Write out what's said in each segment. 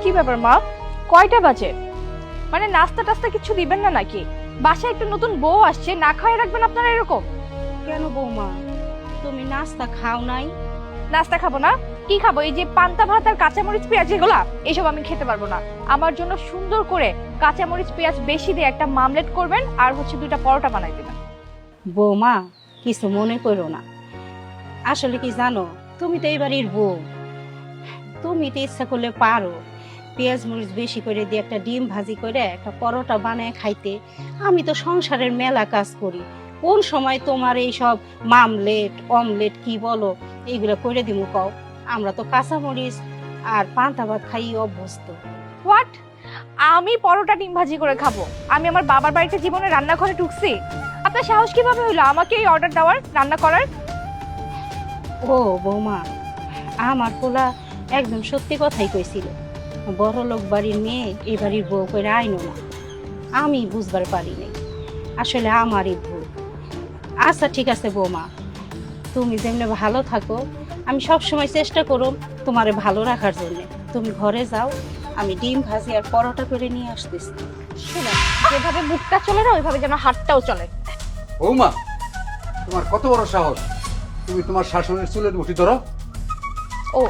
কি ব্যাপার মা, কয়টা বাজে? মানে নাস্তা টাস্তা কিছু দিবেন না নাকি? বাসায় একটা নতুন বউ আসছে, না খাওয়াই রাখবেন আপনারা এরকম? কেন বৌমা, তুমি নাস্তা খাও নাই? নাস্তা খাবো না? কি খাবো? এই যে পান্তা ভাত আর কাঁচামরিচ পেঁয়াজ এগুলা, এইসব আমি খেতে পারবো না। আমার জন্য সুন্দর করে কাঁচামরিচ পেঁয়াজ বেশি দিয়ে একটা মামলেট করবেন, আর হচ্ছে 2টা পরোটা বানাই দিবেন। বৌমা, কিছু মনে করো না। আসলে কি জানো, তুমি তো এই বাড়ির বউ, তুমি তো ইচ্ছা করলে পারো পেঁয়াজ মরিচ বেশি করে দিয়ে একটা ডিম ভাজি করে একটা পরোটা বানায় খাইতে। আমি তো সংসারের মেলা কাজ করি, কোন সময় তোমার এই সব মামলেট অমলেট কি বলো এইগুলো করে দিমু কও? আমরা তো কাঁচামরিচ আর পান্তা ভাত খাই অভ্যস্ত। হোয়াট? আমি পরোটা ডিম ভাজি করে খাবো? আমি আমার বাবার বাড়িতে জীবনে রান্নাঘরে ঢুকছি? আপনার সাহস কিভাবে হইলো আমাকে এই অর্ডার দেওয়ার, রান্না করার? ও বৌমা, আমার পোলা একদম সত্যি কথাই কইছিল, বড় লোক বাড়ির মেয়ে এই বাড়ির বউ করে আইনো না। আমি বুঝবার পারি নাই, আসলে আমারই ভুল। আচ্ছা ঠিক আছে বৌমা, তুমি যেমনি ভালো থাকো, আমি সব সময় চেষ্টা করো তোমারে ভালো রাখার জন্য। তুমি ঘরে যাও, আমি ডিম ভাজি আর পরোটা করে নিয়ে আসতেছি। শুনে, যেভাবে মুখটা চলে না ওইভাবে যেন হাতটাও চলে। বৌমা, তোমার কত বড় সাহস! তুমি তোমার শাশুড়ির চুলের মুঠি ধরো। ও,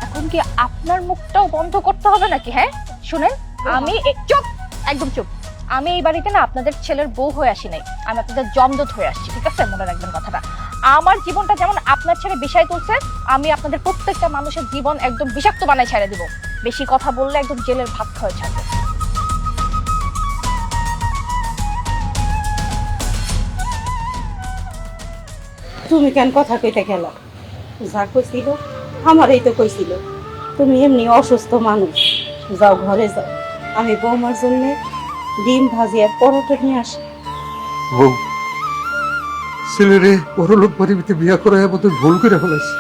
এখন কি আপনার মুখটাও বন্ধ করতে হবে নাকি? হ্যাঁ শুনেন, আমি চুপ, একদম চুপ। আমি এই বাড়িতে না আপনাদের ছেলের বউ হয়ে আসি নাই, আমি আপনাদের জমদূত হয়ে আসছি, ঠিক আছে? মনে রাখবেন কথাটা। আমার জীবনটা যেমন আপনার ছেলে বিষয় তুলছে, আমি আপনাদের প্রত্যেকটা মানুষের জীবন একদম বিষাক্ত বানায় ছেড়ে দিব। বেশি কথা বললে একদম জেলের ভাত খাওয়া ছাড়বে। তুমি কেন কথা কইতে গেল? যা কইছিল আমারই তো কইছিল। তুমি এমনি অসুস্থ মানুষ, যাও ঘরে যাও, আমি বৌমার জন্য ডিম ভাজি আর পরোটা নিয়ে আসি। বউ, ছেলেরে বড় লোক বাড়িতে বিয়া করে আমাদের ভুল করে ফেলাইছে।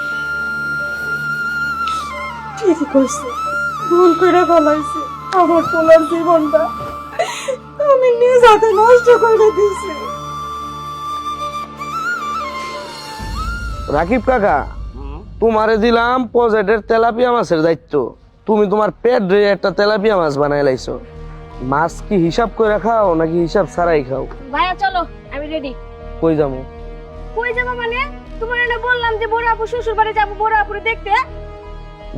ঠিকই কইছে, ভুল করে ফেলাইছে। আমার পোলার জীবনটা আমি নিজ হাতে নষ্ট করে দিয়েছি। রাকিব কাকা, তোমারে দিলাম প্রজেক্টের তেলাপিয়া মাছের দায়িত্ব। তুমি তোমার পেট ধরে একটা তেলাপিয়া মাছ বানাই লাইছো। মাছ কি হিসাব করে খাও নাকি হিসাব ছাড়াই খাও? ভাইয়া চলো, আমি রেডি। কই যাবো? কই যাবো মানে? তোমার না বললাম যে বড় আপু শ্বশুর বাড়ি যাবো, বড় আপুরে দেখতে।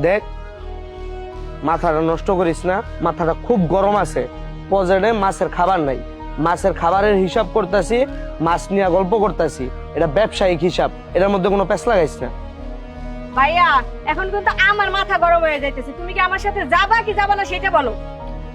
দেখ, মাথাটা নষ্ট করিস না, মাথাটা খুব গরম আছে। প্রজেক্টে মাছের খাবার নাই, মাছের খাবারের হিসাব করতেছি, মাছ নিয়ে গল্প করতেছি। এটা ব্যবসায়িক হিসাব, এটার মধ্যে কোনো পেছ লাগাইস না। ভাইয়া এখন কিন্তু আমার মাথা গরম হয়ে যাইতেছে, তুমি কি আমার সাথে যাবা কি যাবা না সেটা বলো।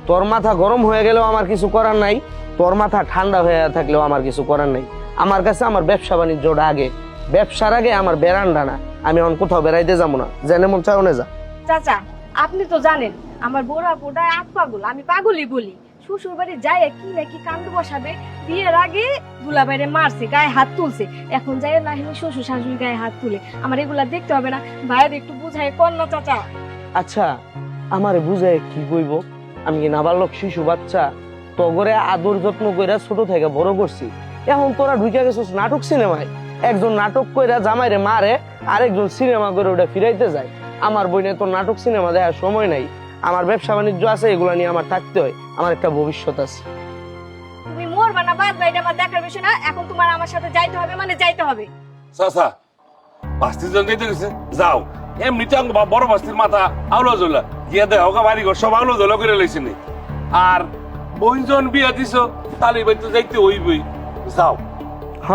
তোর মাথা গরম হয়ে গেলেও আমার কিছু করার নাই, তোর মাথা ঠান্ডা হয়ে থাকলেও আমার কিছু করার নাই। আমার কাছে আমার ব্যবসা বাণিজ্যটা আগে, ব্যবসার আগে আমার বেরান্ডা না। আমি এখন কোথাও বেড়াইতে যাবো না, জেনে মন চাও যা। চাচা আপনি তো জানেন আমার বড় আপুটা আত পাগল, আমি পাগলই বলি। শ্বশুর বাড়ি যায় কি নাকি কাণ্ড বসাবে, বিয়ের আগে দুলাভাইরে মারছে, গায়ে হাত তুলছে, এখন যায় না শ্বশুর শাশুড়ি গায়ে হাত তুলে। আমার এগুলা দেখতে হবে না, ভাইয়ের একটু বুঝাই কর না চাচা। আচ্ছা, আমারে বুঝে কি কইব? আমি কি নাবালক শিশু বাচ্চা? তগরে আদর যত্ন কইরা ছোট থেকে বড় করছি, এখন তোরা ঢুকে গেছিস নাটক সিনেমায়। একজন নাটক কইরা জামাইরে মারে, আরেকজন সিনেমা করে ওটা ফিরাইতে যায়। আমার বইনে তোর নাটক সিনেমা দেখার সময় নাই। আমার ব্যবসা বাণিজ্য আছে, এগুলা নিয়ে আমার থাকতে হয়, আমার একটা ভবিষ্যৎ আছে। তুমি মরবা না বাদ ভাইটা আমার দেখার বিষয় না, এখন তোমার আমার সাথে যাইতে হবে, মানে যাইতে হবে। চাচা, বাস্তির জন্য যাইতে গেছে, যাও। এমনিতে বড় বাস্তির মাথা আউলা জলা গিয়া দেহ বাড়ি ঘর সব আউলা জলা করে লাইছে। আর বইজন বিয়া দিছ, তাহলে এবার তো যাইতে হইবই, যাও। হ,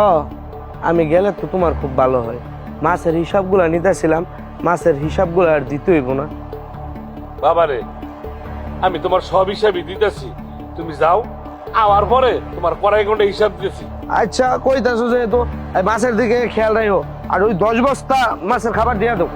আমি গেলে তো তোমার খুব ভালো হয়। মাছের হিসাবগুলা নিতেছিলাম, মাছের হিসাবগুলো আর দিতে হইব না। বাবারে, আমি তোমার সব হিসাবই দিতেছি, তুমি যাও। আওয়ার পরে তোমার কড়াই ঘন্টা হিসাব দিতেছি। আচ্ছা কইতাছো যেহেতু, মাছের দিকে খেয়াল রাখো, আর ওই 10 বস্তা মাছের খাবার দিয়ে দাও।